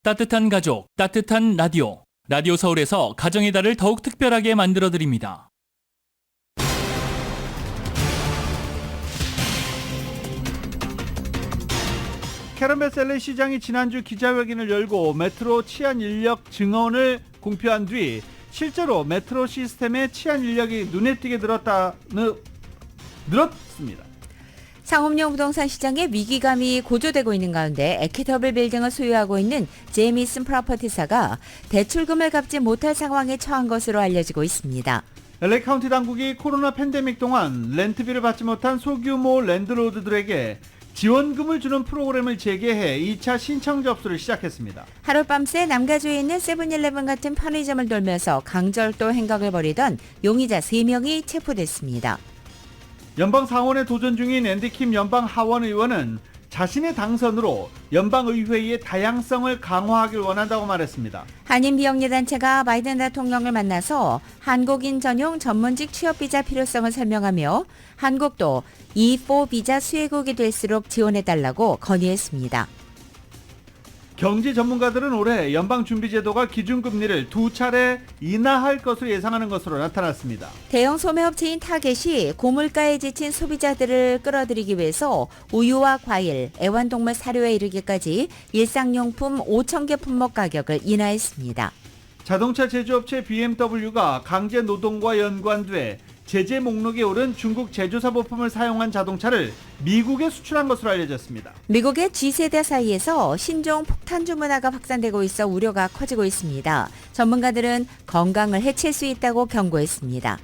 따뜻한 가족, 따뜻한 라디오. 라디오 서울에서 가정의 달을 더욱 특별하게 만들어드립니다. 캐런 베셀리 시장이 지난주 기자회견을 열고 메트로 치안 인력 증원을 공표한 뒤 실제로 메트로 시스템의 치안 인력이 눈에 띄게 늘었습니다. 상업용 부동산 시장에 위기감이 고조되고 있는 가운데 에퀴터블 빌딩을 소유하고 있는 제이미슨 프로퍼티사가 대출금을 갚지 못할 상황에 처한 것으로 알려지고 있습니다. LA 카운티 당국이 코로나 팬데믹 동안 렌트비를 받지 못한 소규모 랜드로드들에게 지원금을 주는 프로그램을 재개해 2차 신청 접수를 시작했습니다. 하룻밤새 남가주에 있는 세븐일레븐 같은 편의점을 돌면서 강절도 행각을 벌이던 용의자 3명이 체포됐습니다. 연방 상원에 도전 중인 앤디 킴 연방 하원 의원은 자신의 당선으로 연방의회의 다양성을 강화하길 원한다고 말했습니다. 한인 비영리 단체가 바이든 대통령을 만나서 한국인 전용 전문직 취업 비자 필요성을 설명하며 한국도 E4 비자 수혜국이 될수록 지원해달라고 건의했습니다. 경제 전문가들은 올해 연방준비제도가 기준금리를 2차례 인하할 것으로 예상하는 것으로 나타났습니다. 대형 소매업체인 타겟이 고물가에 지친 소비자들을 끌어들이기 위해서 우유와 과일, 애완동물 사료에 이르기까지 일상용품 5,000개 품목 가격을 인하했습니다. 자동차 제조업체 BMW가 강제 노동과 연관돼 제재 목록에 오른 중국 제조사 부품을 사용한 자동차를 미국에 수출한 것으로 알려졌습니다. 미국의 G세대 사이에서 신종 폭탄주 문화가 확산되고 있어 우려가 커지고 있습니다. 전문가들은 건강을 해칠 수 있다고 경고했습니다.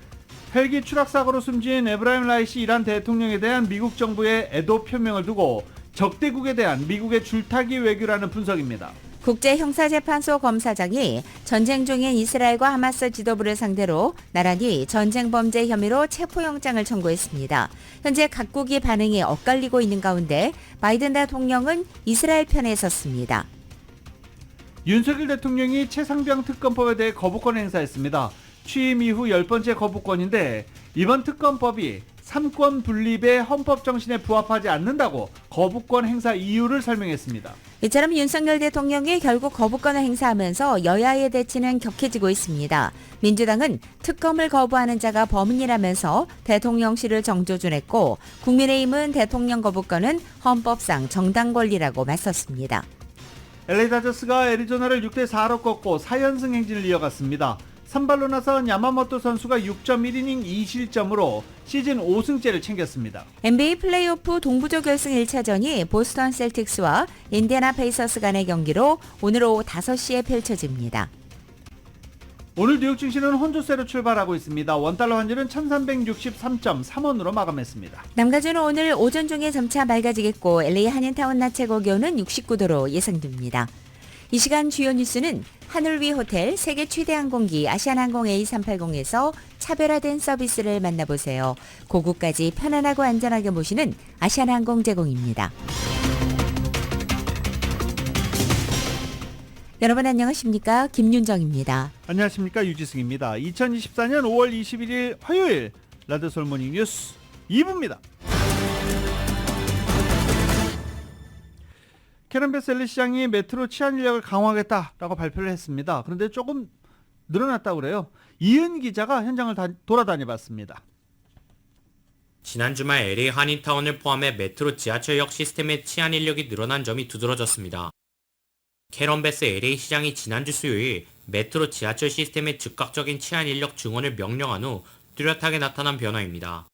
헬기 추락사고로 숨진 에브라임 라이시 이란 대통령에 대한 미국 정부의 애도 표명을 두고 적대국에 대한 미국의 줄타기 외교라는 분석입니다. 국제형사재판소 검사장이 전쟁 중인 이스라엘과 하마스 지도부를 상대로 나란히 전쟁 범죄 혐의로 체포영장을 청구했습니다. 현재 각국의 반응이 엇갈리고 있는 가운데 바이든 대통령은 이스라엘 편에 섰습니다. 윤석열 대통령이 최상병 특검법에 대해 거부권 행사했습니다. 취임 이후 10번째 거부권인데 이번 특검법이 삼권 분립의 헌법 정신에 부합하지 않는다고 거부권 행사 이유를 설명했습니다. 이처럼 윤석열 대통령이 결국 거부권을 행사하면서 여야의 대치는 격해지고 있습니다. 민주당은 특검을 거부하는 자가 범인이라면서 대통령실을 정조준했고 국민의힘은 대통령 거부권은 헌법상 정당 권리라고 맞섰습니다. LA 다저스가 애리조나를 6대4로 꺾고 4연승 행진을 이어갔습니다. 선발로 나선 야마모토 선수가 6.1이닝 2실점으로 시즌 5승째를 챙겼습니다. NBA 플레이오프 동부조 결승 1차전이 보스턴 셀틱스와 인디애나 페이서스 간의 경기로 오늘 오후 5시에 펼쳐집니다. 오늘 뉴욕 증시는 혼조세로 출발하고 있습니다. 원달러 환율은 1363.3원으로 마감했습니다. 남가주는 오늘 오전 중에 점차 맑아지겠고 LA 한인타운 낮 최고 기온은 69도로 예상됩니다. 이 시간 주요 뉴스는 하늘 위 호텔 세계 최대 항공기 아시아나항공 A380에서 차별화된 서비스를 만나보세요. 고국까지 편안하고 안전하게 모시는 아시아나항공 제공입니다. 여러분 안녕하십니까? 김윤정입니다. 안녕하십니까? 유지승입니다. 2024년 5월 21일 화요일 라디오 서울 모닝 뉴스 2부입니다. 캐런 베셀리 시장이 메트로 치안 인력을 강화하겠다라고 발표를 했습니다. 그런데 조금 늘어났다고 그래요. 이은 기자가 현장을 돌아다녀봤습니다. 지난 주말 LA 한인타운을 포함해 메트로 지하철역 시스템의 치안 인력이 늘어난 점이 두드러졌습니다. 캐런 베스 LA 시장이 지난주 수요일 메트로 지하철 시스템의 즉각적인 치안 인력 증원을 명령한 후 뚜렷하게 나타난 변화입니다.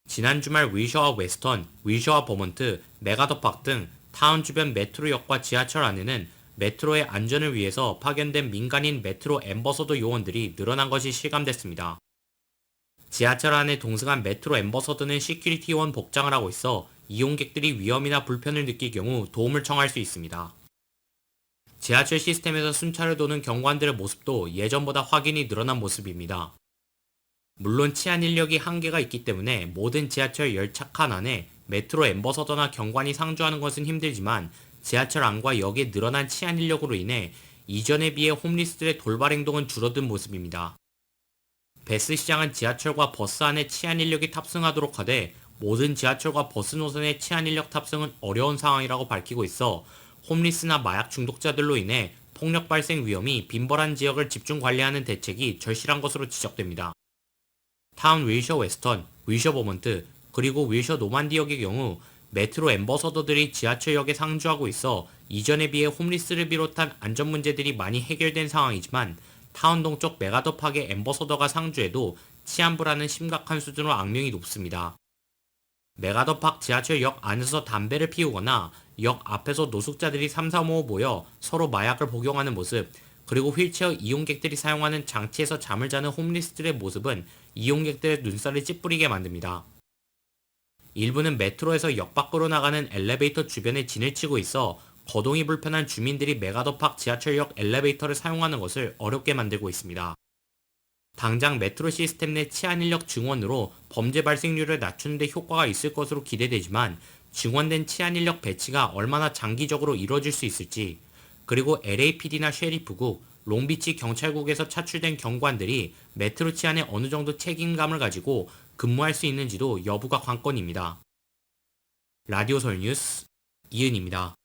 지난 주말 위셔와 웨스턴, 위셔와 버먼트, 메가더팍 등 타운 주변 메트로역과 지하철 안에는 메트로의 안전을 위해서 파견된 민간인 메트로 앰버서더 요원들이 늘어난 것이 실감됐습니다. 지하철 안에 동승한 메트로 앰버서더는 시큐리티 요원 복장을 하고 있어 이용객들이 위험이나 불편을 느낄 경우 도움을 청할 수 있습니다. 지하철 시스템에서 순찰을 도는 경관들의 모습도 예전보다 확인이 늘어난 모습입니다. 물론 치안 인력이 한계가 있기 때문에 모든 지하철 열차 칸 안에 메트로 앰버서더나 경관이 상주하는 것은 힘들지만 지하철 안과 역에 늘어난 치안 인력으로 인해 이전에 비해 홈리스들의 돌발 행동은 줄어든 모습입니다. 베스 시장은 지하철과 버스 안에 치안 인력이 탑승하도록 하되 모든 지하철과 버스 노선의 치안 인력 탑승은 어려운 상황이라고 밝히고 있어 홈리스나 마약 중독자들로 인해 폭력 발생 위험이 빈번한 지역을 집중 관리하는 대책이 절실한 것으로 지적됩니다. 타운 윌셔 웨스턴, 윌셔 버먼트, 그리고 윌셔 노만디역의 경우 메트로 앰버서더들이 지하철역에 상주하고 있어 이전에 비해 홈리스를 비롯한 안전 문제들이 많이 해결된 상황이지만 타운 동쪽 메가더 팍의 앰버서더가 상주해도 치안 불안은 심각한 수준으로 악명이 높습니다. 메가더 팍 지하철역 안에서 담배를 피우거나 역 앞에서 노숙자들이 3-4-5 모여 서로 마약을 복용하는 모습, 그리고 휠체어 이용객들이 사용하는 장치에서 잠을 자는 홈리스들의 모습은 이용객들의 눈살을 찌푸리게 만듭니다. 일부는 메트로에서 역 밖으로 나가는 엘리베이터 주변에 진을 치고 있어 거동이 불편한 주민들이 메가더팍 지하철역 엘리베이터를 사용하는 것을 어렵게 만들고 있습니다. 당장 메트로 시스템 내 치안 인력 증원으로 범죄 발생률을 낮추는 데 효과가 있을 것으로 기대되지만 증원된 치안 인력 배치가 얼마나 장기적으로 이루어질 수 있을지, 그리고 LAPD나 셰리프국, 롱비치 경찰국에서 차출된 경관들이 메트로 치안에 어느 정도 책임감을 가지고 근무할 수 있는지도 여부가 관건입니다. 라디오 서울 뉴스 이은입니다.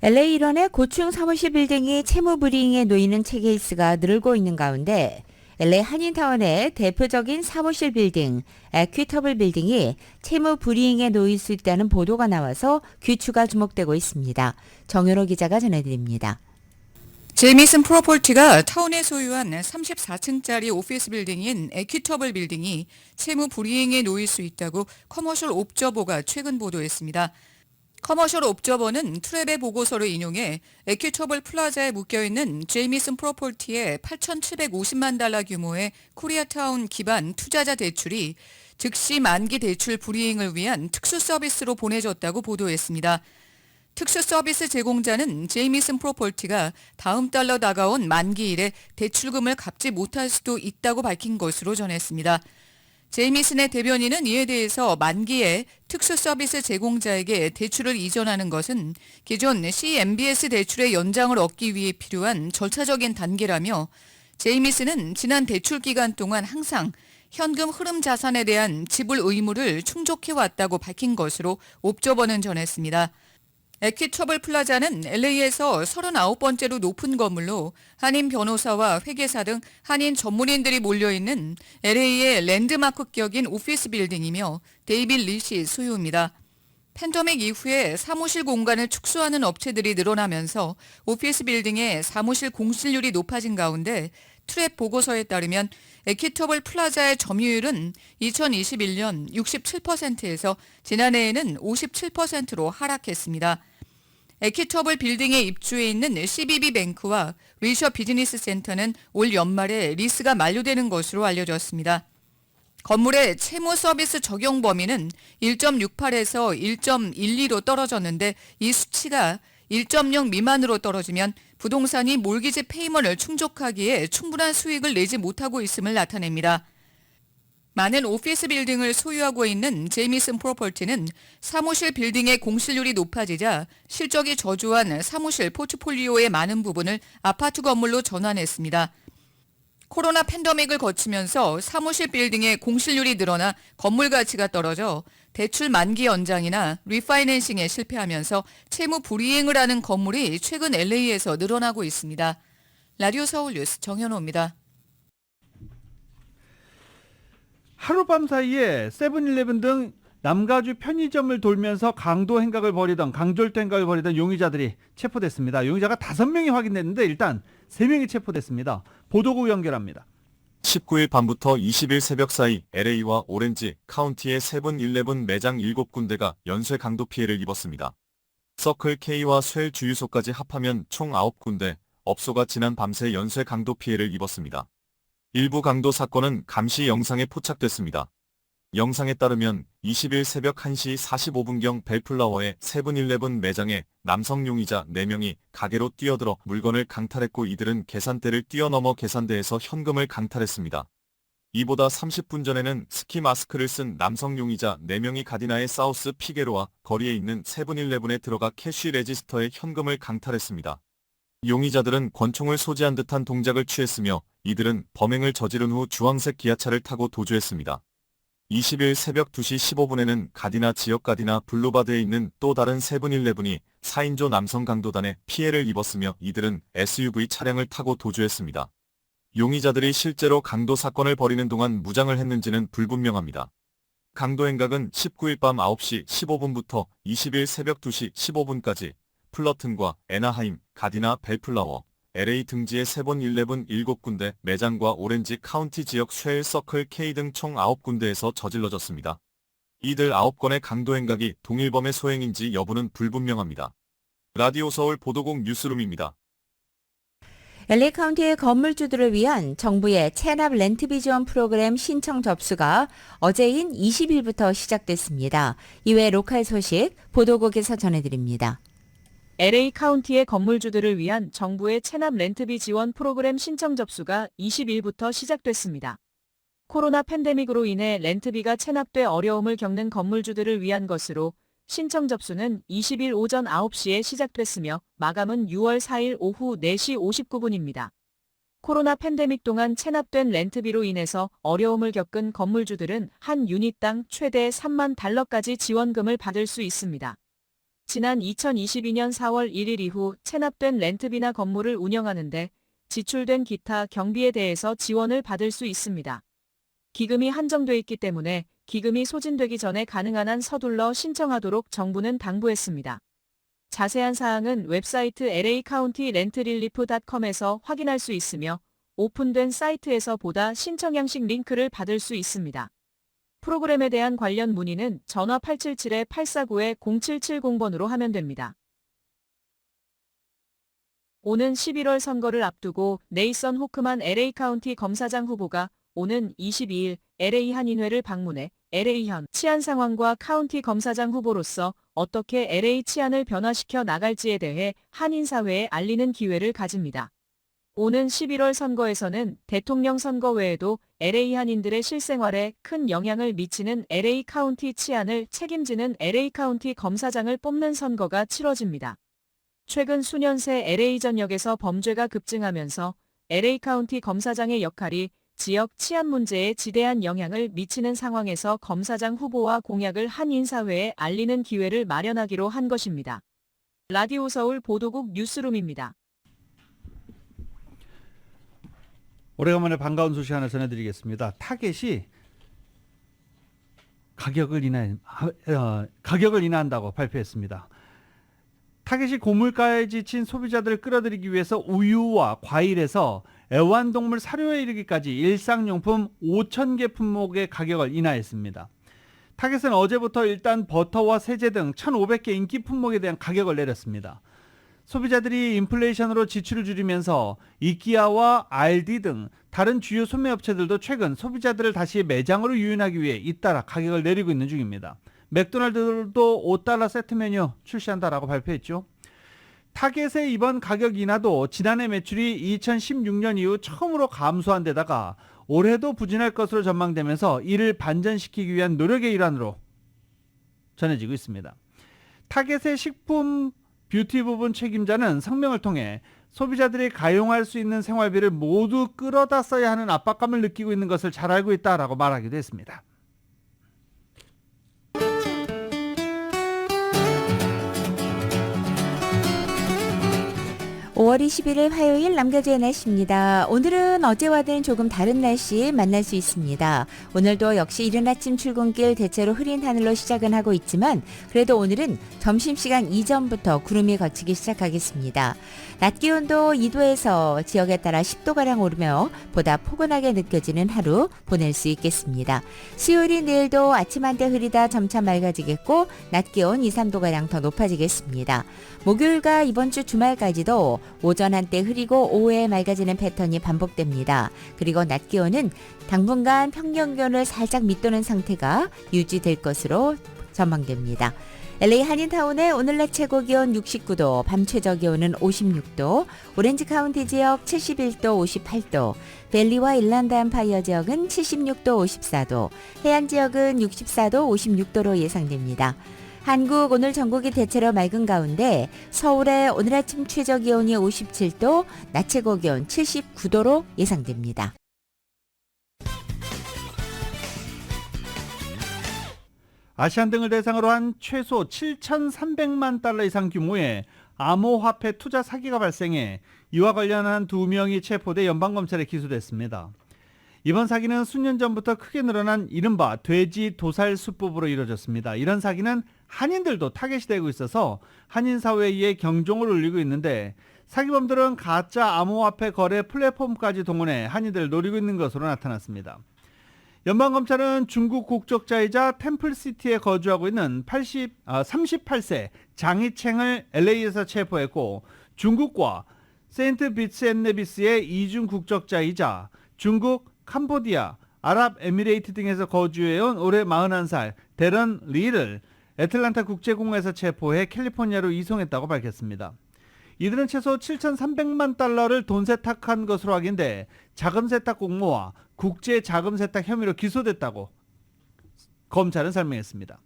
LA 일원의 고층 사무실 빌딩이 채무 불이행에 놓이는 케이스가 늘고 있는 가운데 LA 한인타운의 대표적인 사무실 빌딩, 에퀴터블 빌딩이 채무 불이행에 놓일 수 있다는 보도가 나와서 귀추가 주목되고 있습니다. 정현호 기자가 전해드립니다. 제이미슨 프로퍼티가 타운에 소유한 34층짜리 오피스 빌딩인 에퀴터블 빌딩이 채무 불이행에 놓일 수 있다고 커머셜 옵저버가 최근 보도했습니다. 커머셜 옵저버는 트랩의 보고서를 인용해 에퀴터블 플라자에 묶여있는 제이미슨 프로퍼티의 8,750만 달러 규모의 코리아타운 기반 투자자 대출이 즉시 만기 대출 불이행을 위한 특수 서비스로 보내졌다고 보도했습니다. 특수 서비스 제공자는 제이미슨 프로퍼티가 다음 달로 다가온 만기일에 대출금을 갚지 못할 수도 있다고 밝힌 것으로 전했습니다. 제이미슨의 대변인은 이에 대해서 만기에 특수 서비스 제공자에게 대출을 이전하는 것은 기존 CMBS 대출의 연장을 얻기 위해 필요한 절차적인 단계라며, 제이미슨은 지난 대출 기간 동안 항상 현금 흐름 자산에 대한 지불 의무를 충족해왔다고 밝힌 것으로 옵저버는 전했습니다. 에퀴터블 플라자는 LA에서 39번째로 높은 건물로 한인 변호사와 회계사 등 한인 전문인들이 몰려있는 LA의 랜드마크격인 오피스 빌딩이며 데이빗 리시 소유입니다. 팬데믹 이후에 사무실 공간을 축소하는 업체들이 늘어나면서 오피스 빌딩의 사무실 공실률이 높아진 가운데 트랩 보고서에 따르면 에퀴터블 플라자의 점유율은 2021년 67%에서 지난해에는 57%로 하락했습니다. 에퀴터블 빌딩에 입주해 있는 CBB 뱅크와 윌셔 비즈니스 센터는 올 연말에 리스가 만료되는 것으로 알려졌습니다. 건물의 채무 서비스 적용 범위는 1.68에서 1.12로 떨어졌는데, 이 수치가 1.0 미만으로 떨어지면 부동산이 몰기지 페이먼을 충족하기에 충분한 수익을 내지 못하고 있음을 나타냅니다. 많은 오피스 빌딩을 소유하고 있는 제이미슨 프로퍼티는 사무실 빌딩의 공실률이 높아지자 실적이 저조한 사무실 포트폴리오의 많은 부분을 아파트 건물로 전환했습니다. 코로나 팬데믹을 거치면서 사무실 빌딩의 공실률이 늘어나 건물 가치가 떨어져 대출 만기 연장이나 리파이낸싱에 실패하면서 채무 불이행을 하는 건물이 최근 LA에서 늘어나고 있습니다. 라디오 서울 뉴스 정현호입니다. 하룻밤 사이에 세븐일레븐 등 남가주 편의점을 돌면서 강도 행각을 벌이던 용의자들이 체포됐습니다. 용의자가 5명이 확인됐는데 일단 3명이 체포됐습니다. 보도국 연결합니다. 19일 밤부터 20일 새벽 사이 LA와 오렌지 카운티의 세븐일레븐 매장 7군데가 연쇄 강도 피해를 입었습니다. 서클 K와 쉘 주유소까지 합하면 총 9군데, 업소가 지난 밤새 연쇄 강도 피해를 입었습니다. 일부 강도 사건은 감시 영상에 포착됐습니다. 영상에 따르면 20일 새벽 1시 45분경 벨플라워의 세븐일레븐 매장에 남성 용의자 4명이 가게로 뛰어들어 물건을 강탈했고, 이들은 계산대를 뛰어넘어 계산대에서 현금을 강탈했습니다. 이보다 30분 전에는 스키 마스크를 쓴 남성 용의자 4명이 가디나의 사우스 피게로와 거리에 있는 세븐일레븐에 들어가 캐시 레지스터에 현금을 강탈했습니다. 용의자들은 권총을 소지한 듯한 동작을 취했으며, 이들은 범행을 저지른 후 주황색 기아차를 타고 도주했습니다. 20일 새벽 2시 15분에는 가디나 지역 가디나 블루바드에 있는 또 다른 세븐일레븐이 4인조 남성 강도단에 피해를 입었으며 이들은 SUV 차량을 타고 도주했습니다. 용의자들이 실제로 강도 사건을 벌이는 동안 무장을 했는지는 불분명합니다. 강도 행각은 19일 밤 9시 15분부터 20일 새벽 2시 15분까지 플러튼과 애나하임, 가디나, 벨플라워, LA 등지의 세븐일레븐 7군데 매장과 오렌지 카운티 지역 쉘 서클 K 등 총 9군데에서 저질러졌습니다. 이들 9건의 강도 행각이 동일범의 소행인지 여부는 불분명합니다. 라디오 서울 보도국 뉴스룸입니다. LA 카운티의 건물주들을 위한 정부의 체납 렌트비 지원 프로그램 신청 접수가 어제인 20일부터 시작됐습니다. 이외 로컬 소식 보도국에서 전해드립니다. LA 카운티의 건물주들을 위한 정부의 체납 렌트비 지원 프로그램 신청 접수가 20일부터 시작됐습니다. 코로나 팬데믹으로 인해 렌트비가 체납돼 어려움을 겪는 건물주들을 위한 것으로 신청 접수는 20일 오전 9시에 시작됐으며 마감은 6월 4일 오후 4시 59분입니다. 코로나 팬데믹 동안 체납된 렌트비로 인해서 어려움을 겪은 건물주들은 한 유닛당 최대 3만 달러까지 지원금을 받을 수 있습니다. 지난 2022년 4월 1일 이후 체납된 렌트비나 건물을 운영하는데 지출된 기타 경비에 대해서 지원을 받을 수 있습니다. 기금이 한정돼 있기 때문에 기금이 소진되기 전에 가능한 한 서둘러 신청하도록 정부는 당부했습니다. 자세한 사항은 웹사이트 lacountyrentrelief.com에서 확인할 수 있으며 오픈된 사이트에서 보다 신청 양식 링크를 받을 수 있습니다. 프로그램에 대한 관련 문의는 전화 877-849-0770번으로 하면 됩니다. 오는 11월 선거를 앞두고 네이선 호크만 LA 카운티 검사장 후보가 오는 22일 LA 한인회를 방문해 LA 현 치안 상황과 카운티 검사장 후보로서 어떻게 LA 치안을 변화시켜 나갈지에 대해 한인사회에 알리는 기회를 가집니다. 오는 11월 선거에서는 대통령 선거 외에도 LA 한인들의 실생활에 큰 영향을 미치는 LA 카운티 치안을 책임지는 LA 카운티 검사장을 뽑는 선거가 치러집니다. 최근 수년 새 LA 전역에서 범죄가 급증하면서 LA 카운티 검사장의 역할이 지역 치안 문제에 지대한 영향을 미치는 상황에서 검사장 후보와 공약을 한인사회에 알리는 기회를 마련하기로 한 것입니다. 라디오 서울 보도국 뉴스룸입니다. 오래간만에 반가운 소식 하나 전해드리겠습니다. 타겟이 가격을 인하한다고 발표했습니다. 타겟이 고물가에 지친 소비자들을 끌어들이기 위해서 우유와 과일에서 애완동물 사료에 이르기까지 일상용품 5,000개 품목의 가격을 인하했습니다. 타겟은 어제부터 일단 버터와 세제 등 1,500개 인기 품목에 대한 가격을 내렸습니다. 소비자들이 인플레이션으로 지출을 줄이면서 이끼아와 알디 등 다른 주요 소매업체들도 최근 소비자들을 다시 매장으로 유인하기 위해 잇따라 가격을 내리고 있는 중입니다. 맥도날드도 $5 세트 메뉴 출시한다라고 발표했죠. 타겟의 이번 가격 인하도 지난해 매출이 2016년 이후 처음으로 감소한 데다가 올해도 부진할 것으로 전망되면서 이를 반전시키기 위한 노력의 일환으로 전해지고 있습니다. 타겟의 식품 뷰티 부분 책임자는 성명을 통해 소비자들이 가용할 수 있는 생활비를 모두 끌어다 써야 하는 압박감을 느끼고 있는 것을 잘 알고 있다라고 말하기도 했습니다. 5월 21일 화요일 남겨주의 날씨입니다. 오늘은 어제와는 조금 다른 날씨 만날 수 있습니다. 오늘도 역시 이른 아침 출근길 대체로 흐린 하늘로 시작은 하고 있지만 그래도 오늘은 점심시간 이전부터 구름이 걷히기 시작하겠습니다. 낮 기온도 2도에서 지역에 따라 10도가량 오르며 보다 포근하게 느껴지는 하루 보낼 수 있겠습니다. 수요일인 내일도 아침 한때 흐리다 점차 맑아지겠고 낮 기온 2, 3도가량 더 높아지겠습니다. 목요일과 이번 주 주말까지도 오전 한때 흐리고 오후에 맑아지는 패턴이 반복됩니다. 그리고 낮 기온은 당분간 평년 기온을 살짝 밑도는 상태가 유지될 것으로 전망됩니다. LA 한인타운의 오늘 낮 최고 기온 69도, 밤 최저 기온은 56도, 오렌지 카운티 지역 71도, 58도, 벨리와 일란드 엠파이어 지역은 76도, 54도, 해안 지역은 64도, 56도로 예상됩니다. 한국 오늘 전국이 대체로 맑은 가운데 서울의 오늘 아침 최저 기온이 57도, 낮 최고 기온 79도로 예상됩니다. 아시안 등을 대상으로 한 최소 7,300만 달러 이상 규모의 암호화폐 투자 사기가 발생해 이와 관련한 2명이 체포돼 연방검찰에 기소됐습니다. 이번 사기는 수년 전부터 크게 늘어난 이른바 돼지 도살 수법으로 이루어졌습니다. 이런 사기는 한인들도 타겟이 되고 있어서 한인 사회에 경종을 울리고 있는데 사기범들은 가짜 암호화폐 거래 플랫폼까지 동원해 한인들을 노리고 있는 것으로 나타났습니다. 연방검찰은 중국 국적자이자 템플시티에 거주하고 있는 38세 장이챙을 LA에서 체포했고 중국과 세인트 비츠 앤 네비스의 이중 국적자이자 중국, 캄보디아, 아랍에미레이트 등에서 거주해온 올해 41살 데런 리를 애틀란타 국제공항에서 체포해 캘리포니아로 이송했다고 밝혔습니다. 이들은 최소 7,300만 달러를 돈 세탁한 것으로 확인돼 자금 세탁 공모와 국제 자금 세탁 혐의로 기소됐다고 검찰은 설명했습니다.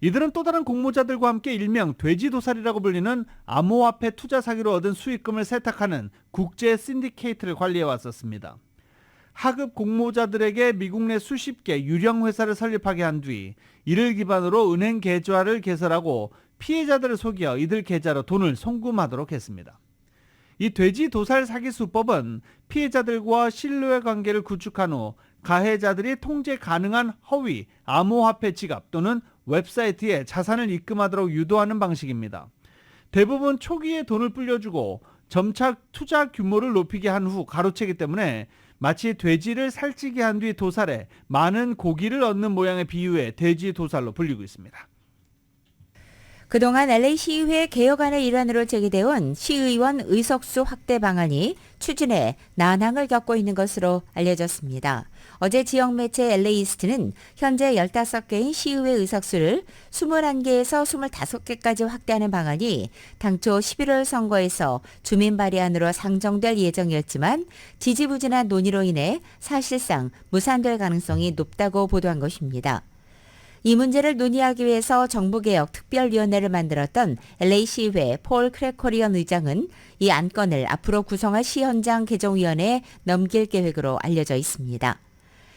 이들은 또 다른 공모자들과 함께 일명 돼지도살이라고 불리는 암호화폐 투자 사기로 얻은 수익금을 세탁하는 국제 신디케이트를 관리해 왔었습니다. 하급 공모자들에게 미국 내 수십 개 유령 회사를 설립하게 한 뒤 이를 기반으로 은행 계좌를 개설하고 피해자들을 속여 이들 계좌로 돈을 송금하도록 했습니다. 이 돼지 도살 사기 수법은 피해자들과 신뢰 관계를 구축한 후 가해자들이 통제 가능한 허위 암호화폐 지갑 또는 웹사이트에 자산을 입금하도록 유도하는 방식입니다. 대부분 초기에 돈을 불려주고 점차 투자 규모를 높이게 한 후 가로채기 때문에 마치 돼지를 살찌게 한 뒤 도살해 많은 고기를 얻는 모양의 비유에 돼지 도살로 불리고 있습니다. 그동안 LA 시의회 개혁안의 일환으로 제기되어 온 시의원 의석수 확대 방안이 추진에 난항을 겪고 있는 것으로 알려졌습니다. 어제 지역 매체 LA이스트는 현재 15개인 시의회 의석수를 21개에서 25개까지 확대하는 방안이 당초 11월 선거에서 주민 발의안으로 상정될 예정이었지만 지지부진한 논의로 인해 사실상 무산될 가능성이 높다고 보도한 것입니다. 이 문제를 논의하기 위해서 정부개혁 특별위원회를 만들었던 LA시의회 폴 크래커리언 의장은 이 안건을 앞으로 구성할 시현장 개정위원회에 넘길 계획으로 알려져 있습니다.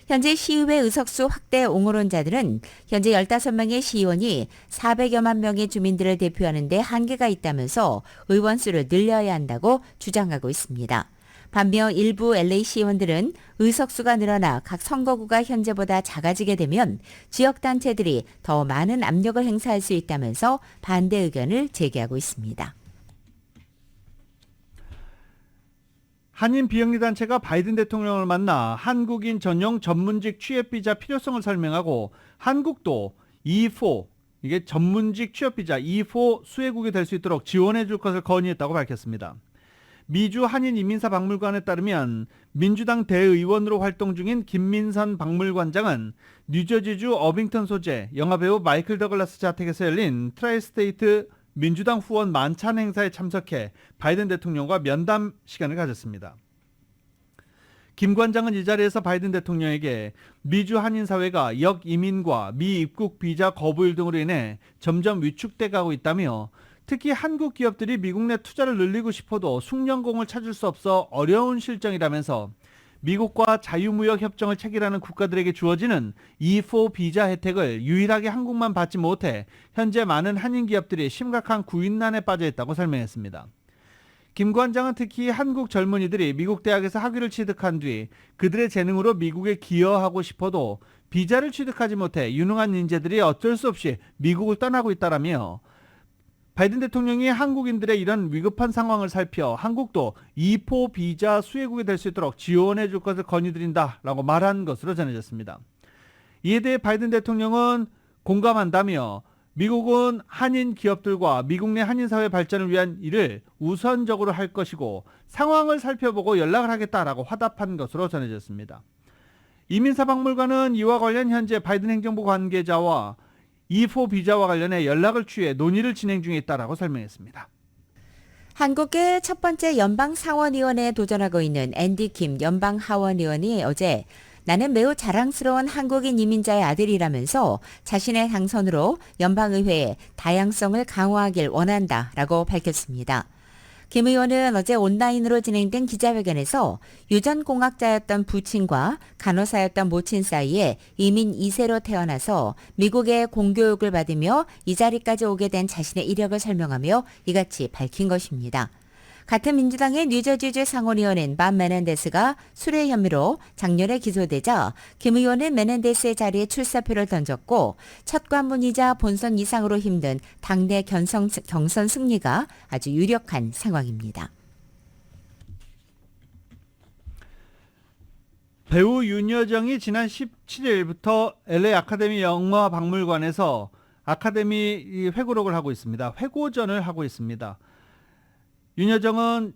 현재 시의회 의석수 확대 옹호론자들은 현재 15명의 시의원이 400여만 명의 주민들을 대표하는 데 한계가 있다면서 의원 수를 늘려야 한다고 주장하고 있습니다. 반면 일부 LA 시의원들은 의석수가 늘어나 각 선거구가 현재보다 작아지게 되면 지역단체들이 더 많은 압력을 행사할 수 있다면서 반대 의견을 제기하고 있습니다. 한인 비영리단체가 바이든 대통령을 만나 한국인 전용 전문직 취업비자 필요성을 설명하고 한국도 E4, 이게 전문직 취업비자 E4 수혜국이 될 수 있도록 지원해 줄 것을 건의했다고 밝혔습니다. 미주 한인 이민사 박물관에 따르면 민주당 대의원으로 활동 중인 김민선 박물관장은 뉴저지주 어빙턴 소재 영화배우 마이클 더글라스 자택에서 열린 트라이스테이트 민주당 후원 만찬 행사에 참석해 바이든 대통령과 면담 시간을 가졌습니다. 김 관장은 이 자리에서 바이든 대통령에게 미주 한인 사회가 역이민과 미입국 비자 거부율 등으로 인해 점점 위축돼 가고 있다며 특히 한국 기업들이 미국 내 투자를 늘리고 싶어도 숙련공을 찾을 수 없어 어려운 실정이라면서 미국과 자유무역 협정을 체결하는 국가들에게 주어지는 E4 비자 혜택을 유일하게 한국만 받지 못해 현재 많은 한인 기업들이 심각한 구인난에 빠져 있다고 설명했습니다. 김 관장은 특히 한국 젊은이들이 미국 대학에서 학위를 취득한 뒤 그들의 재능으로 미국에 기여하고 싶어도 비자를 취득하지 못해 유능한 인재들이 어쩔 수 없이 미국을 떠나고 있다라며 바이든 대통령이 한국인들의 이런 위급한 상황을 살펴 한국도 E4 비자 수혜국이 될 수 있도록 지원해 줄 것을 건의드린다라고 말한 것으로 전해졌습니다. 이에 대해 바이든 대통령은 공감한다며 미국은 한인 기업들과 미국 내 한인 사회 발전을 위한 일을 우선적으로 할 것이고 상황을 살펴보고 연락을 하겠다라고 화답한 것으로 전해졌습니다. 이민사 박물관은 이와 관련 현재 바이든 행정부 관계자와 E4 비자와 관련해 연락을 취해 논의를 진행 중에 있다라고 설명했습니다. 한국의 첫 번째 연방상원의원에 도전하고 있는 앤디 킴 연방하원의원이 어제 나는 매우 자랑스러운 한국인 이민자의 아들이라면서 자신의 당선으로 연방의회의 다양성을 강화하길 원한다라고 밝혔습니다. 김 의원은 어제 온라인으로 진행된 기자회견에서 유전공학자였던 부친과 간호사였던 모친 사이에 이민 2세로 태어나서 미국의 공교육을 받으며 이 자리까지 오게 된 자신의 이력을 설명하며 이같이 밝힌 것입니다. 같은 민주당의 뉴저지주 상원의원인 밥 메넨데스가 술해 혐의로 작년에 기소되자 김 의원은 메넨데스의 자리에 출사표를 던졌고 첫 관문이자 본선 이상으로 힘든 당내 경선 승리가 아주 유력한 상황입니다. 배우 윤여정이 지난 17일부터 LA 아카데미 영화박물관에서 아카데미 회고록을 하고 있습니다. 회고전을 하고 있습니다. 윤여정은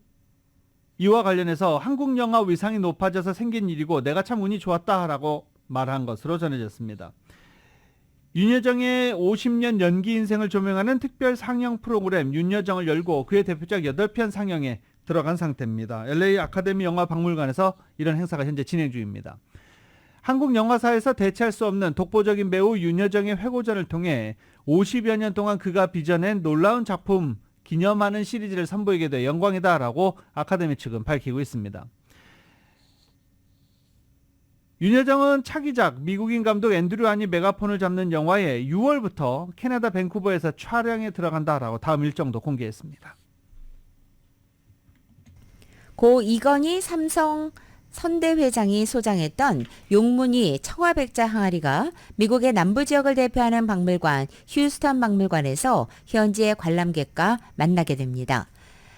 이와 관련해서 한국 영화 위상이 높아져서 생긴 일이고 내가 참 운이 좋았다라고 말한 것으로 전해졌습니다. 윤여정의 50년 연기 인생을 조명하는 특별 상영 프로그램 윤여정을 열고 그의 대표작 8편 상영에 들어간 상태입니다. LA 아카데미 영화 박물관에서 이런 행사가 현재 진행 중입니다. 한국 영화사에서 대체할 수 없는 독보적인 배우 윤여정의 회고전을 통해 50여 년 동안 그가 빚어낸 놀라운 작품 기념하는 시리즈를 선보이게 돼 영광이다라고 아카데미 측은 밝히고 있습니다. 윤여정은 차기작 미국인 감독 앤드류 안이 메가폰을 잡는 영화에 6월부터 캐나다 밴쿠버에서 촬영에 들어간다라고 다음 일정도 공개했습니다. 고 이건희 삼성 선대회장이 소장했던 용문이 청화백자 항아리가 미국의 남부 지역을 대표하는 박물관 휴스턴 박물관에서 현지의 관람객과 만나게 됩니다.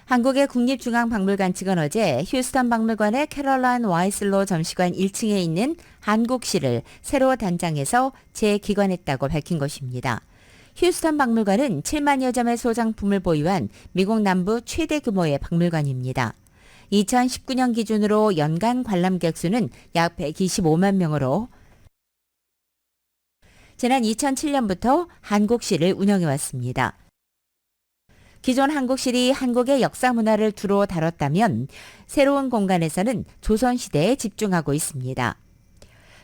한국의 국립중앙박물관 측은 어제 휴스턴 박물관의 캐롤라인 와이슬로 전시관 1층에 있는 한국시를 새로 단장해서 재기관했다고 밝힌 것입니다. 휴스턴 박물관은 7만여 점의 소장품을 보유한 미국 남부 최대 규모의 박물관입니다. 2019년 기준으로 연간 관람객 수는 약 125만 명으로 지난 2007년부터 한국시를 운영해왔습니다. 기존 한국실이 한국의 역사 문화를 주로 다뤘다면 새로운 공간에서는 조선시대에 집중하고 있습니다.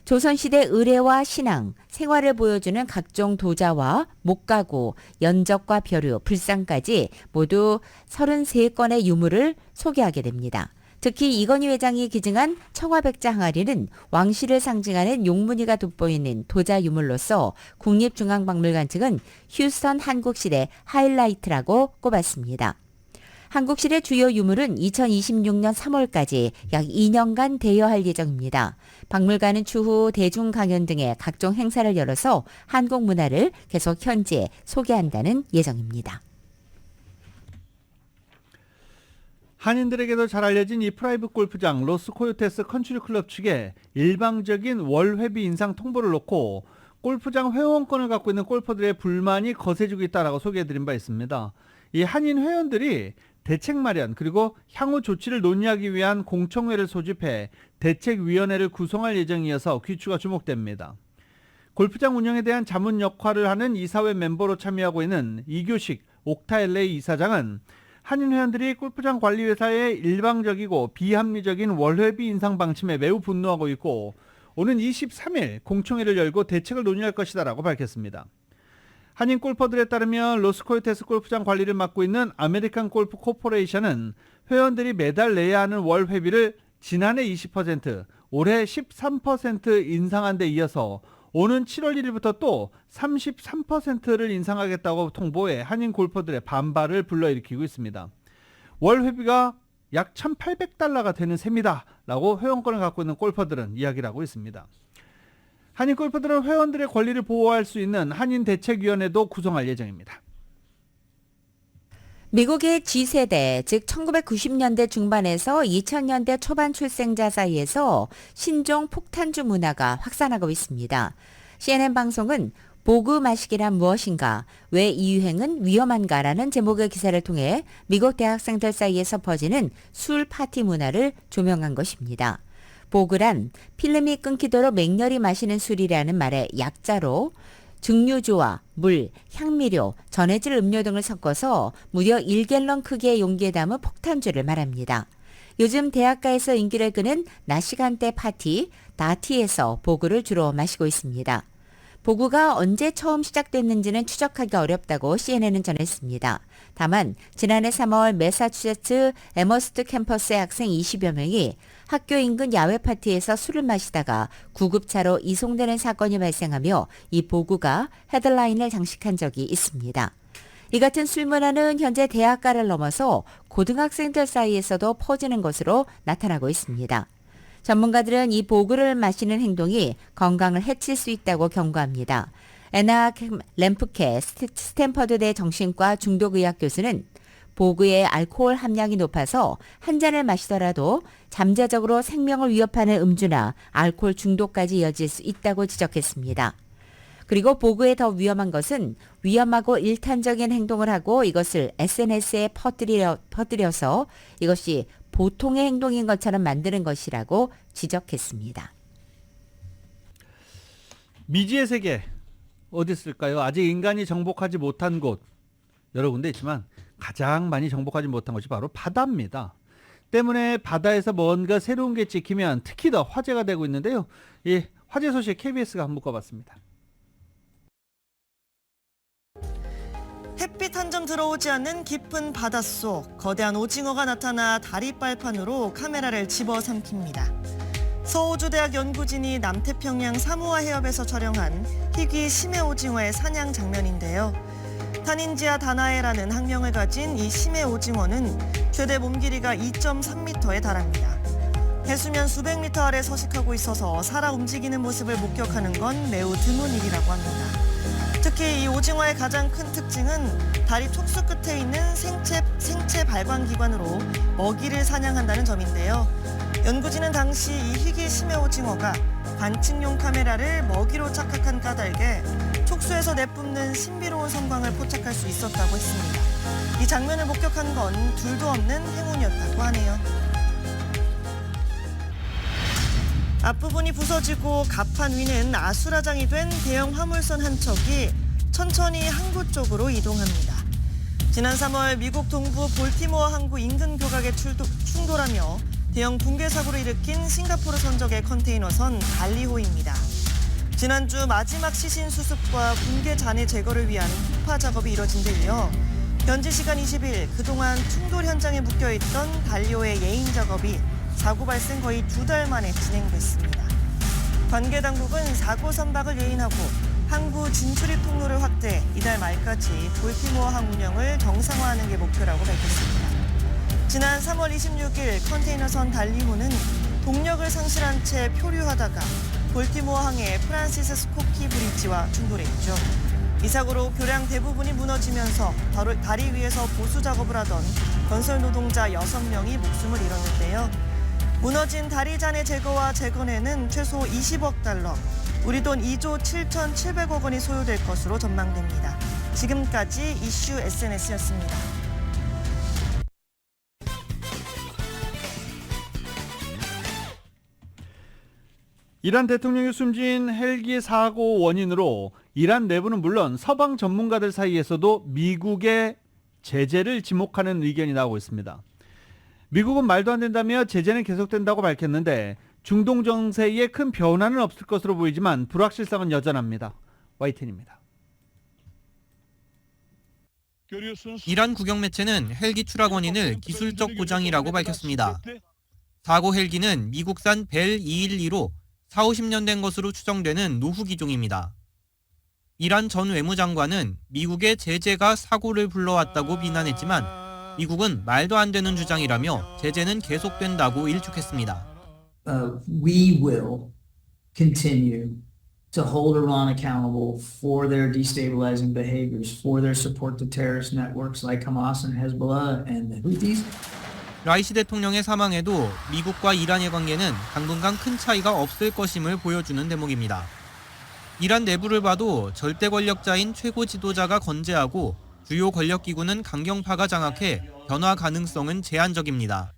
조선시대 의례와 신앙, 생활을 보여주는 각종 도자와 목가구, 연적과 벼류, 불상까지 모두 33건의 유물을 소개하게 됩니다. 특히 이건희 회장이 기증한 청화백자 항아리는 왕실을 상징하는 용문이가 돋보이는 도자 유물로서 국립중앙박물관 측은 휴스턴 한국실의 하이라이트라고 꼽았습니다. 한국실의 주요 유물은 2026년 3월까지 약 2년간 대여할 예정입니다. 박물관은 추후 대중 강연 등의 각종 행사를 열어서 한국 문화를 계속 현지에 소개한다는 예정입니다. 한인들에게도 잘 알려진 이 프라이빗 골프장 로스코요테스 컨트리클럽 측에 일방적인 월회비 인상 통보를 놓고 골프장 회원권을 갖고 있는 골퍼들의 불만이 거세지고 있다라고 소개해드린 바 있습니다. 이 한인 회원들이 대책 마련 그리고 향후 조치를 논의하기 위한 공청회를 소집해 대책위원회를 구성할 예정이어서 귀추가 주목됩니다. 골프장 운영에 대한 자문 역할을 하는 이사회 멤버로 참여하고 있는 이교식 옥타 LA 이사장은 한인 회원들이 골프장 관리회사의 일방적이고 비합리적인 월회비 인상 방침에 매우 분노하고 있고 오는 23일 공청회를 열고 대책을 논의할 것이다라고 밝혔습니다. 한인 골퍼들에 따르면 로스코요테스 골프장 관리를 맡고 있는 아메리칸 골프 코퍼레이션은 회원들이 매달 내야 하는 월 회비를 지난해 20%, 올해 13% 인상한 데 이어서 오는 7월 1일부터 또 33%를 인상하겠다고 통보해 한인 골퍼들의 반발을 불러일으키고 있습니다. 월 회비가 약 1,800달러가 되는 셈이다 라고 회원권을 갖고 있는 골퍼들은 이야기를 하고 있습니다. 한인 골퍼들은 회원들의 권리를 보호할 수 있는 한인대책위원회도 구성할 예정입니다. 미국의 G세대, 즉 1990년대 중반에서 2000년대 초반 출생자 사이에서 신종 폭탄주 문화가 확산하고 있습니다. CNN 방송은 보그 마시기란 무엇인가, 왜 이 유행은 위험한가라는 제목의 기사를 통해 미국 대학생들 사이에서 퍼지는 술 파티 문화를 조명한 것입니다. 보그란 필름이 끊기도록 맹렬히 마시는 술이라는 말의 약자로 증류주와 물, 향미료, 전해질 음료 등을 섞어서 무려 1갤런 크기의 용기에 담은 폭탄주를 말합니다. 요즘 대학가에서 인기를 끄는 낮 시간대 파티, 다티에서 보그를 주로 마시고 있습니다. 보고가 언제 처음 시작됐는지는 추적하기 어렵다고 CNN은 전했습니다. 다만 지난해 3월 매사추세츠 에머스트 캠퍼스의 학생 20여 명이 학교 인근 야외 파티에서 술을 마시다가 구급차로 이송되는 사건이 발생하며 이 보고가 헤드라인을 장식한 적이 있습니다. 이 같은 술 문화는 현재 대학가를 넘어서 고등학생들 사이에서도 퍼지는 것으로 나타나고 있습니다. 전문가들은 이 보그를 마시는 행동이 건강을 해칠 수 있다고 경고합니다. 애나 램프케 스탠퍼드대 정신과 중독의학 교수는 보그의 알코올 함량이 높아서 한 잔을 마시더라도 잠재적으로 생명을 위협하는 음주나 알코올 중독까지 이어질 수 있다고 지적했습니다. 그리고 보그에 더 위험한 것은 위험하고 일탄적인 행동을 하고 이것을 SNS에 퍼뜨려서 이것이 보통의 행동인 것처럼 만드는 것이라고 지적했습니다. 미지의 세계 어디 있을까요? 아직 인간이 정복하지 못한 곳 여러 군데 있지만 가장 많이 정복하지 못한 것이 바로 바다입니다. 때문에 바다에서 뭔가 새로운 게 찍히면 특히 더 화제가 되고 있는데요. 이 화제 소식 KBS가 한번 묶어봤습니다. 햇빛 한 점 들어오지 않는 깊은 바닷속, 거대한 오징어가 나타나 다리빨판으로 카메라를 집어삼킵니다. 서호주대학 연구진이 남태평양 사무아 해협에서 촬영한 희귀 심해 오징어의 사냥 장면인데요. 타닌지아 다나에라는 학명을 가진 이 심해 오징어는 최대 몸 길이가 2.3m에 달합니다. 해수면 수백 미터 아래 서식하고 있어서 살아 움직이는 모습을 목격하는 건 매우 드문 일이라고 합니다. 특히 이 오징어의 가장 큰 특징은 다리 촉수 끝에 있는 생체 발광기관으로 먹이를 사냥한다는 점인데요. 연구진은 당시 이 희귀 심해 오징어가 관측용 카메라를 먹이로 착각한 까닭에 촉수에서 내뿜는 신비로운 성광을 포착할 수 있었다고 했습니다. 이 장면을 목격한 건 둘도 없는 행운이었다고 하네요. 앞부분이 부서지고 갑판 위는 아수라장이 된 대형 화물선 한 척이 천천히 항구 쪽으로 이동합니다. 지난 3월 미국 동부 볼티모어 항구 인근 교각에 충돌하며 대형 붕괴 사고를 일으킨 싱가포르 선적의 컨테이너선 달리호입니다. 지난주 마지막 시신 수습과 붕괴 잔해 제거를 위한 폭파 작업이 이뤄진 데 이어 현지 시간 20일 그동안 충돌 현장에 묶여있던 달리호의 예인 작업이 사고 발생 거의 2달 만에 진행됐습니다. 관계 당국은 사고 선박을 예인하고 항구 진출입 통로를 확대해 이달 말까지 볼티모어 항 운영을 정상화하는 게 목표라고 밝혔습니다. 지난 3월 26일 컨테이너선 달리호는 동력을 상실한 채 표류하다가 볼티모어 항의 프란시스 스코키 브리지와 충돌했죠. 이 사고로 교량 대부분이 무너지면서 다리 위에서 보수 작업을 하던 건설 노동자 6명이 목숨을 잃었는데요. 무너진 다리 잔해 제거와 재건에는 최소 20억 달러, 우리 돈 2조 7,700억 원이 소요될 것으로 전망됩니다. 지금까지 이슈 SNS였습니다. 이란 대통령이 숨진 헬기 사고 원인으로 이란 내부는 물론 서방 전문가들 사이에서도 미국의 제재를 지목하는 의견이 나오고 있습니다. 미국은 말도 안 된다며 제재는 계속된다고 밝혔는데 중동 정세에 큰 변화는 없을 것으로 보이지만 불확실성은 여전합니다. YTN입니다. 이란 국영 매체는 헬기 추락 원인을 기술적 고장이라고 밝혔습니다. 사고 헬기는 미국산 벨 212로 40-50년 된 것으로 추정되는 노후 기종입니다. 이란 전 외무장관은 미국의 제재가 사고를 불러왔다고 비난했지만 미국은 말도 안 되는 주장이라며 제재는 계속된다고 일축했습니다. We will continue to hold Iran accountable for their destabilizing behaviors, for their support to terrorist networks like Hamas and Hezbollah and the Houthis. 라이시 대통령의 사망에도 미국과 이란의 관계는 당분간 큰 차이가 없을 것임을 보여주는 대목입니다. 이란 내부를 봐도 절대 권력자인 최고 지도자가 건재하고 주요 권력기구는 강경파가 장악해 변화 가능성은 제한적입니다.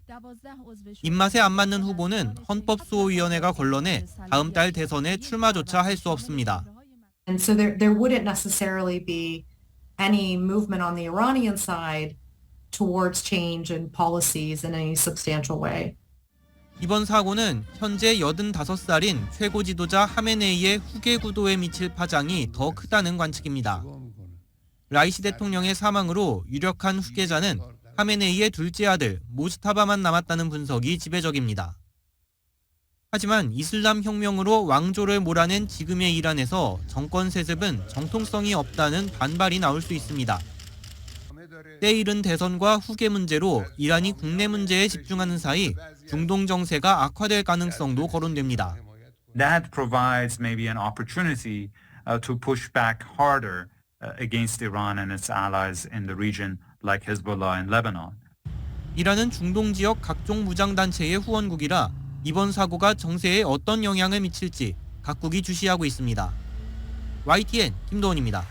입맛에 안 맞는 후보는 헌법수호위원회가 걸러내 다음 달 대선에 출마조차 할 수 없습니다. And so there wouldn't necessarily be any movement on the Iranian side towards change in policies in any substantial way. 이번 사고는 현재 85살인 최고 지도자 하메네이의 후계 구도에 미칠 파장이 더 크다는 관측입니다. 라이시 대통령의 사망으로 유력한 후계자는 하메네이의 둘째 아들 모스타바만 남았다는 분석이 지배적입니다. 하지만 이슬람 혁명으로 왕조를 몰아낸 지금의 이란에서 정권 세습은 정통성이 없다는 반발이 나올 수 있습니다. 때이른 대선과 후계 문제로 이란이 국내 문제에 집중하는 사이 중동 정세가 악화될 가능성도 거론됩니다. That provides maybe an opportunity to push back harder against Iran and its allies in the region like Hezbollah in Lebanon. 이란은 중동 지역 각종 무장단체의 후원국이라 이번 사고가 정세에 어떤 영향을 미칠지 각국이 주시하고 있습니다. YTN 김도훈입니다.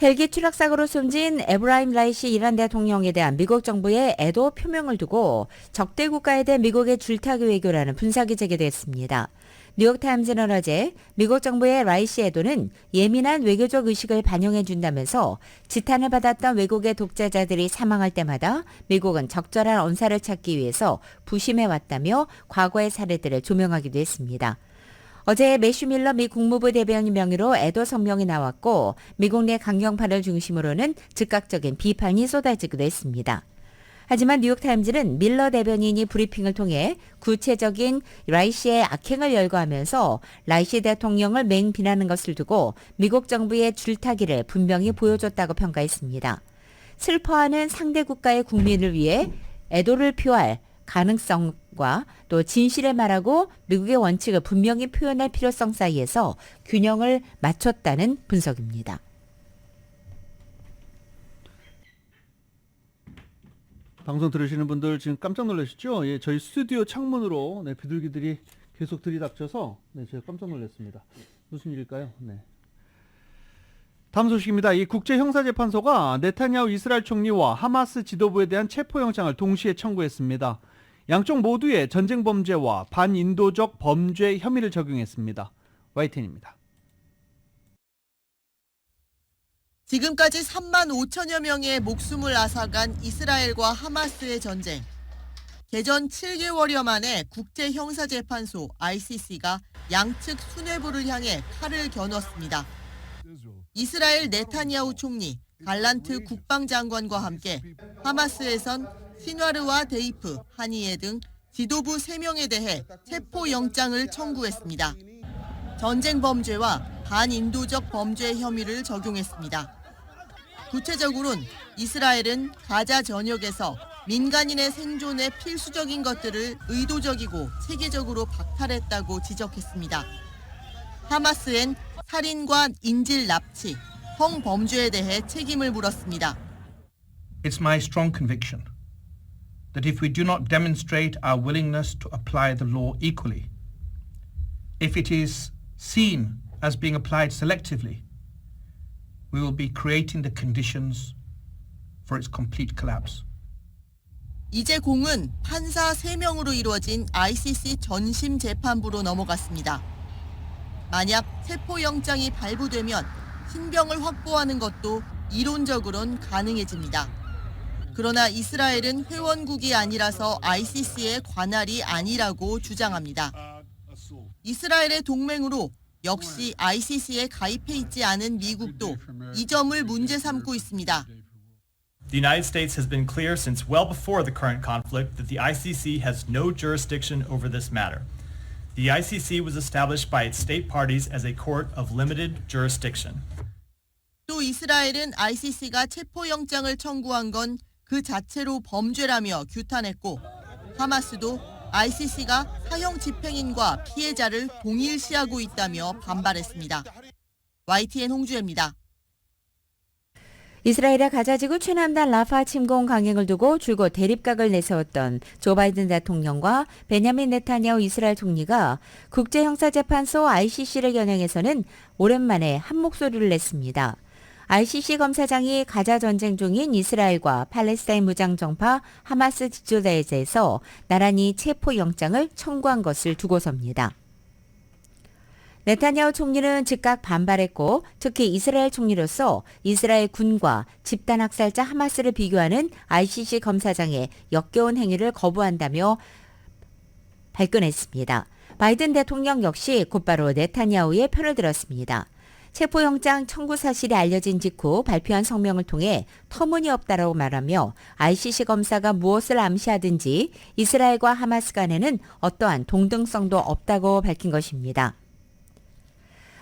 헬기 추락 사고로 숨진 에브라임 라이시 이란 대통령에 대한 미국 정부의 애도 표명을 두고 적대 국가에 대한 미국의 줄타기 외교라는 분석이 제기됐습니다. 뉴욕타임즈는 어제 미국 정부의 라이시 애도는 예민한 외교적 의식을 반영해 준다면서 지탄을 받았던 외국의 독재자들이 사망할 때마다 미국은 적절한 언사를 찾기 위해서 부심해왔다며 과거의 사례들을 조명하기도 했습니다. 어제 매슈 밀러 미 국무부 대변인 명의로 애도 성명이 나왔고 미국 내 강경파를 중심으로는 즉각적인 비판이 쏟아지기도 했습니다. 하지만 뉴욕타임즈는 밀러 대변인이 브리핑을 통해 구체적인 라이시의 악행을 열거하면서 라이시 대통령을 맹비난하는 것을 두고 미국 정부의 줄타기를 분명히 보여줬다고 평가했습니다. 슬퍼하는 상대 국가의 국민을 위해 애도를 표할 가능성과 또 진실을 말하고 미국의 원칙을 분명히 표현할 필요성 사이에서 균형을 맞췄다는 분석입니다. 방송 들으시는 분들 지금 깜짝 놀라시죠? 예, 저희 스튜디오 창문으로 비둘기들이 계속 들이닥쳐서 제가 깜짝 놀랐습니다. 무슨 일일까요? 네. 다음 소식입니다. 이 국제형사재판소가 네타냐후 이스라엘 총리와 하마스 지도부에 대한 체포영장을 동시에 청구했습니다. 양쪽 모두의 전쟁 범죄와 반인도적 범죄 혐의를 적용했습니다. YTN입니다. 지금까지 3만 5천여 명의 목숨을 앗아간 이스라엘과 하마스의 전쟁. 개전 7개월여 만에 국제형사재판소 ICC가 양측 수뇌부를 향해 칼을 겨눴습니다. 이스라엘 네타냐후 총리, 갈란트 국방장관과 함께 하마스에선 시나르와 데이프, 하니예 등 지도부 3명에 대해 체포영장을 청구했습니다. 전쟁 범죄와 반인도적 범죄 혐의를 적용했습니다. 구체적으로는 이스라엘은 가자 전역에서 민간인의 생존에 필수적인 것들을 의도적이고 체계적으로 박탈했다고 지적했습니다. 하마스엔 살인과 인질 납치, 성범죄에 대해 책임을 물었습니다. It's my strong conviction that if we do not demonstrate our willingness to apply the law equally, if it is seen as being applied selectively, we will be creating the conditions for its complete collapse. 이제 공은 판사 3명으로 이루어진 ICC 전심 재판부로 넘어갔습니다. 만약 체포영장이 발부되면 신병을 확보하는 것도 이론적으론 가능해집니다. 그러나 이스라엘은 회원국이 아니라서 ICC의 관할이 아니라고 주장합니다. 이스라엘의 동맹으로 역시 ICC에 가입해 있지 않은 미국도 이 점을 문제 삼고 있습니다. The United States has been clear since well before the current conflict that the ICC has no jurisdiction over this matter. The ICC was established by its state parties as a court of limited jurisdiction. 또 이스라엘은 ICC가 체포영장을 청구한 건 그 자체로 범죄라며 규탄했고 하마스도 ICC가 사형 집행인과 피해자를 동일시하고 있다며 반발했습니다. YTN 홍주혜입니다. 이스라엘의 가자지구 최남단 라파 침공 강행을 두고 줄곧 대립각을 내세웠던 조 바이든 대통령과 베냐민 네타냐후 이스라엘 총리가 국제형사재판소 ICC를 겨냥해서는 오랜만에 한 목소리를 냈습니다. ICC 검사장이 가자 전쟁 중인 이스라엘과 팔레스타인 무장정파 하마스 지도자에 대해서 나란히 체포영장을 청구한 것을 두고서입니다. 네타냐후 총리는 즉각 반발했고 특히 이스라엘 총리로서 이스라엘 군과 집단학살자 하마스를 비교하는 ICC 검사장의 역겨운 행위를 거부한다며 발끈했습니다. 바이든 대통령 역시 곧바로 네타냐후의 편을 들었습니다. 체포영장 청구 사실이 알려진 직후 발표한 성명을 통해 터무니없다라고 말하며 ICC 검사가 무엇을 암시하든지 이스라엘과 하마스 간에는 어떠한 동등성도 없다고 밝힌 것입니다.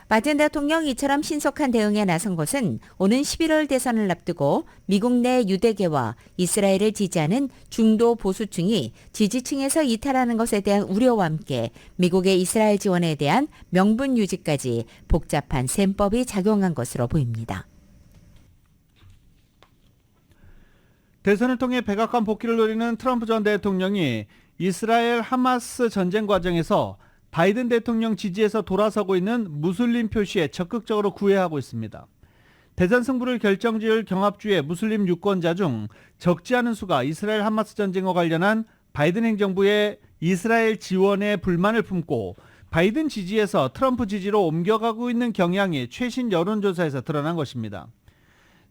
바이든 대통령 이처럼 신속한 대응에 나선 것은 오는 11월 대선을 앞두고 미국 내 유대계와 이스라엘을 지지하는 중도 보수층이 지지층에서 이탈하는 것에 대한 우려와 함께 미국의 이스라엘 지원에 대한 명분 유지까지 복잡한 셈법이 작용한 것으로 보입니다. 대선을 통해 백악관 복귀를 노리는 트럼프 전 대통령이 이스라엘 하마스 전쟁 과정에서 바이든 대통령 지지에서 돌아서고 있는 무슬림 표시에 적극적으로 구애하고 있습니다. 대선 승부를 결정지을 경합주의 무슬림 유권자 중 적지 않은 수가 이스라엘 하마스 전쟁과 관련한 바이든 행정부의 이스라엘 지원에 불만을 품고 바이든 지지에서 트럼프 지지로 옮겨가고 있는 경향이 최신 여론조사에서 드러난 것입니다.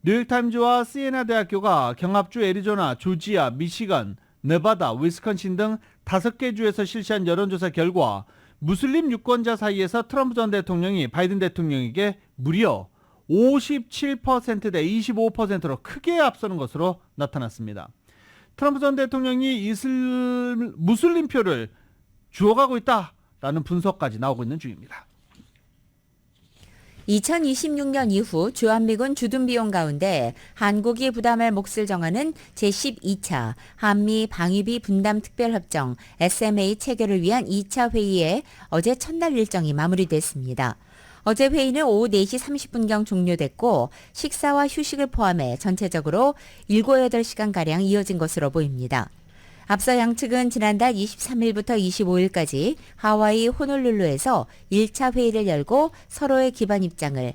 뉴욕타임즈와 시에나 대학교가 경합주 애리조나, 조지아, 미시건, 네바다, 위스콘신 등 5개 주에서 실시한 여론조사 결과 무슬림 유권자 사이에서 트럼프 전 대통령이 바이든 대통령에게 무려 57% 대 25%로 크게 앞서는 것으로 나타났습니다. 트럼프 전 대통령이 무슬림 표를 주워가고 있다라는 분석까지 나오고 있는 중입니다. 2026년 이후 주한미군 주둔 비용 가운데 한국이 부담할 몫을 정하는 제12차 한미 방위비 분담 특별협정 SMA 체결을 위한 2차 회의에 어제 첫날 일정이 마무리됐습니다. 어제 회의는 오후 4시 30분경 종료됐고 식사와 휴식을 포함해 전체적으로 7, 8시간가량 이어진 것으로 보입니다. 앞서 양측은 지난달 23일부터 25일까지 하와이 호놀룰루에서 1차 회의를 열고 서로의 기반 입장을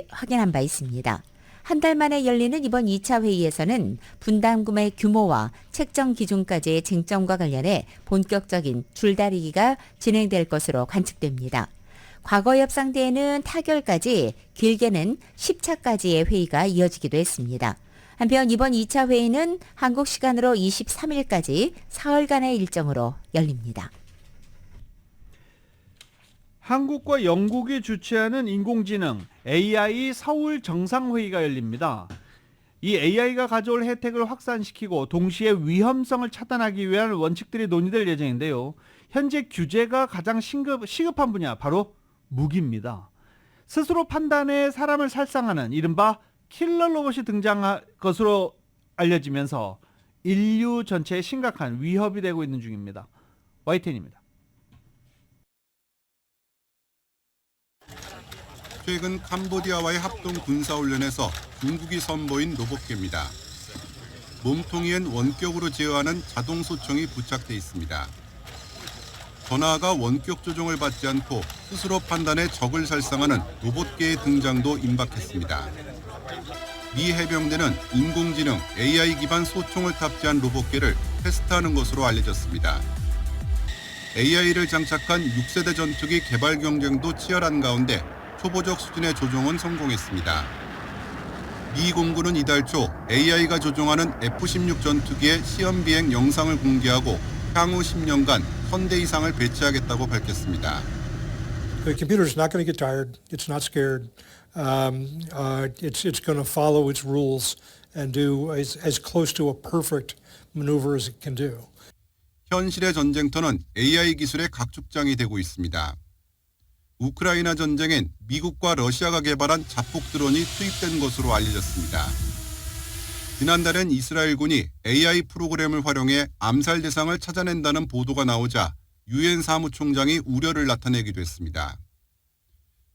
확인한 바 있습니다. 한 달 만에 열리는 이번 2차 회의에서는 분담금의 규모와 책정 기준까지의 쟁점과 관련해 본격적인 줄다리기가 진행될 것으로 관측됩니다. 과거 협상 때에는 타결까지 길게는 10차까지의 회의가 이어지기도 했습니다. 한편 이번 2차 회의는 한국 시간으로 23일까지 사흘간의 일정으로 열립니다. 한국과 영국이 주최하는 인공지능 AI 서울 정상회의가 열립니다. 이 AI가 가져올 혜택을 확산시키고 동시에 위험성을 차단하기 위한 원칙들이 논의될 예정인데요. 현재 규제가 가장 시급한 분야 바로 무기입니다. 스스로 판단해 사람을 살상하는 이른바 킬러 로봇이 등장할 것으로 알려지면서 인류 전체에 심각한 위협이 되고 있는 중입니다. YTN입니다. 최근 캄보디아와의 합동 군사훈련에서 중국이 선보인 로봇개입니다. 몸통이엔 원격으로 제어하는 자동 소총이 부착돼 있습니다. 전하가 원격 조종을 받지 않고 스스로 판단해 적을 살상하는 로봇개의 등장도 임박했습니다. 미 해병대는 인공지능 AI 기반 소총을 탑재한 로봇개를 테스트하는 것으로 알려졌습니다. AI를 장착한 6세대 전투기 개발 경쟁도 치열한 가운데 초보적 수준의 조종은 성공했습니다. 미 공군은 이달 초 AI가 조종하는 F-16 전투기의 시험 비행 영상을 공개하고 향후 10년간 1000대 이상을 배치하겠다고 밝혔습니다. The computer is not going to get tired. It's not scared. It's going to follow its rules and do as close to a perfect maneuver as it can do. 현실의 전쟁터는 AI 기술의 각축장이 되고 있습니다. 우크라이나 전쟁엔 미국과 러시아가 개발한 자폭 드론이 투입된 것으로 알려졌습니다. 지난달엔 이스라엘군이 AI 프로그램을 활용해 암살 대상을 찾아낸다는 보도가 나오자 유엔 사무총장이 우려를 나타내기도 했습니다.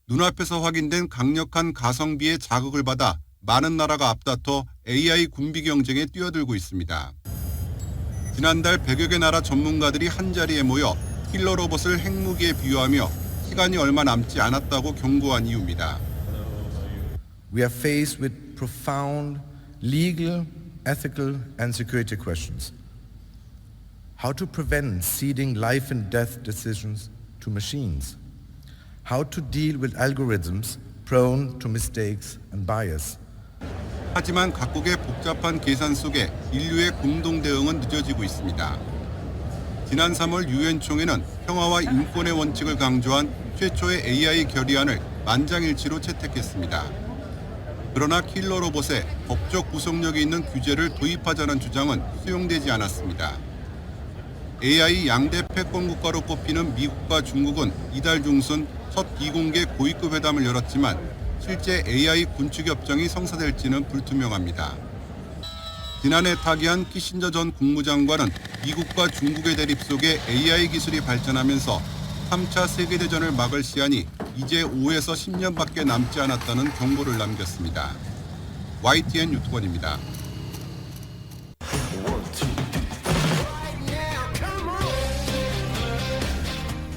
눈앞에서 확인된 강력한 가성비의 자극을 받아 많은 나라가 앞다퉈 AI 군비 경쟁에 뛰어들고 있습니다. 지난달 100여 개 나라 전문가들이 한자리에 모여 킬러 로봇을 핵무기에 비유하며 시간이 얼마 남지 않았다고 경고한 이유입니다. We are faced with profound legal, ethical and security questions. How to prevent ceding life and death decisions to machines? How to deal with algorithms prone to mistakes and bias? 하지만 각국의 복잡한 계산 속에 인류의 공동 대응은 늦어지고 있습니다. 지난 3월 유엔 총회는 평화와 인권의 원칙을 강조한 최초의 AI 결의안을 만장일치로 채택했습니다. 그러나 킬러 로봇에 법적 구속력이 있는 규제를 도입하자는 주장은 수용되지 않았습니다. AI 양대 패권 국가로 꼽히는 미국과 중국은 이달 중순 첫 비공개 고위급 회담을 열었지만 실제 AI 군축 협정이 성사될지는 불투명합니다. 지난해 타계한 키신저 전 국무장관은 미국과 중국의 대립 속에 AI 기술이 발전하면서 3차 세계대전을 막을 시한이 이제 5에서 10년밖에 남지 않았다는 경고를 남겼습니다. YTN 유튜버입니다.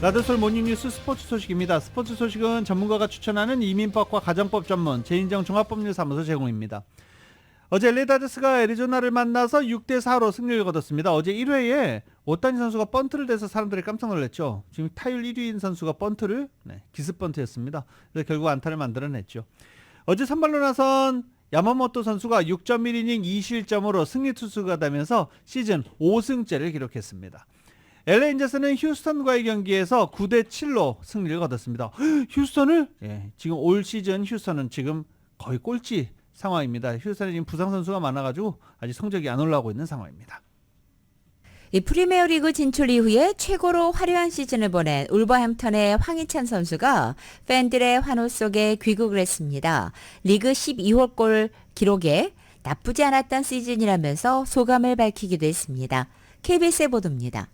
라디오솔 모닝뉴스 스포츠 소식입니다. 스포츠 소식은 전문가가 추천하는 이민법과 가정법 전문 제인정 종합법률사무소 제공입니다. 어제 LA 다저스가 애리조나를 만나서 6대4로 승리를 거뒀습니다. 어제 1회에 오타니 선수가 번트를 대서 사람들이 깜짝 놀랐죠. 지금 타율 1위인 선수가 번트를 기습 번트였습니다. 그래서 결국 안타를 만들어냈죠. 어제 선발로 나선 야마모토 선수가 6.1이닝 2실점으로 승리 투수가 되면서 시즌 5승째를 기록했습니다. LA 인저스는 휴스턴과의 경기에서 9대7로 승리를 거뒀습니다. 휴스턴을? 지금 올 시즌 휴스턴은 지금 거의 꼴찌 상황입니다. 휴스턴에 지금 부상 선수가 많아가지고 아직 성적이 안 올라오고 있는 상황입니다. 이 프리미어리그 진출 이후에 최고로 화려한 시즌을 보낸 울버햄턴의 황희찬 선수가 팬들의 환호 속에 귀국을 했습니다. 리그 12호 골 기록에 나쁘지 않았던 시즌이라면서 소감을 밝히기도 했습니다. KBS의 보도입니다.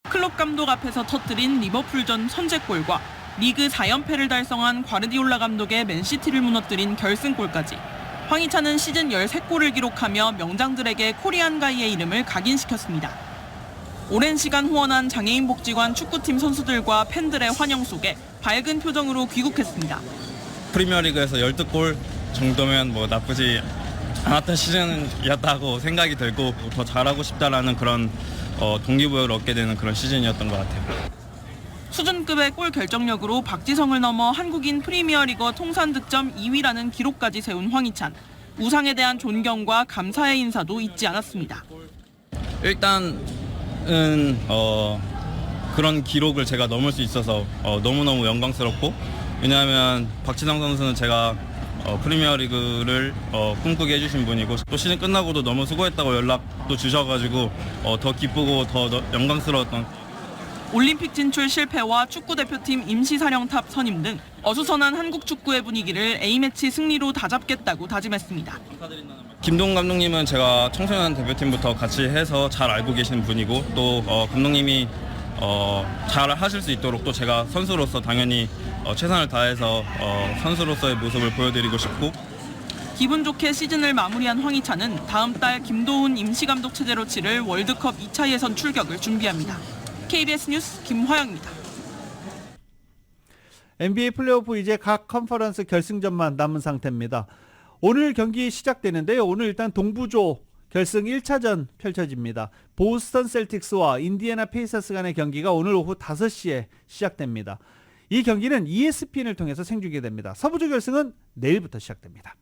클럽 감독 앞에서 터뜨린 리버풀전 선제골과 리그 4연패를 달성한 과르디올라 감독의 맨시티를 무너뜨린 결승골까지 황희찬은 시즌 13골을 기록하며 명장들에게 코리안 가이의 이름을 각인시켰습니다. 오랜 시간 후원한 장애인 복지관 축구팀 선수들과 팬들의 환영 속에 밝은 표정으로 귀국했습니다. 프리미어리그에서 12골 정도면 뭐 나쁘지 않았던 시즌이었다고 생각이 들고 더 잘하고 싶다라는 그런 동기부여를 얻게 되는 그런 시즌이었던 것 같아요. 수준급의 골 결정력으로 박지성을 넘어 한국인 프리미어리거 통산 득점 2위라는 기록까지 세운 황희찬. 우상에 대한 존경과 감사의 인사도 잊지 않았습니다. 일단은 그런 기록을 제가 넘을 수 있어서 너무너무 영광스럽고, 왜냐하면 박지성 선수는 제가 프리미어리그를 꿈꾸게 해주신 분이고, 또 시즌 끝나고도 너무 수고했다고 연락도 주셔가지고 더 기쁘고 더 영광스러웠던. 올림픽 진출 실패와 축구대표팀 임시사령탑 선임 등 어수선한 한국 축구의 분위기를 A매치 승리로 다잡겠다고 다짐했습니다. 김동훈 감독님은 제가 청소년 대표팀부터 같이 해서 잘 알고 계시는 분이고, 또 감독님이 잘 하실 수 있도록 또 제가 선수로서 당연히 최선을 다해서 선수로서의 모습을 보여드리고 싶고. 기분 좋게 시즌을 마무리한 황희찬은 다음 달 김도훈 임시감독 체제로 치를 월드컵 2차 예선 출격을 준비합니다. KBS 뉴스 김화영입니다. NBA 플레이오프 이제 각 컨퍼런스 결승전만 남은 상태입니다. 오늘 경기 시작되는데요. 오늘 일단 동부조 결승 1차전 펼쳐집니다. 보스턴 셀틱스와 인디애나 페이서스 간의 경기가 오늘 오후 5시에 시작됩니다. 이 경기는 ESPN을 통해서 생중계됩니다. 서부조 결승은 내일부터 시작됩니다.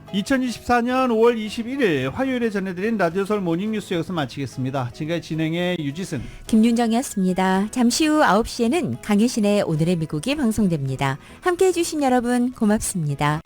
2024년 5월 21일 화요일에 전해드린 라디오서울 모닝뉴스 여기서 마치겠습니다. 지금까지 진행의 유지승, 김윤정이었습니다. 잠시 후 9시에는 강혜신의 오늘의 미국이 방송됩니다. 함께해 주신 여러분 고맙습니다.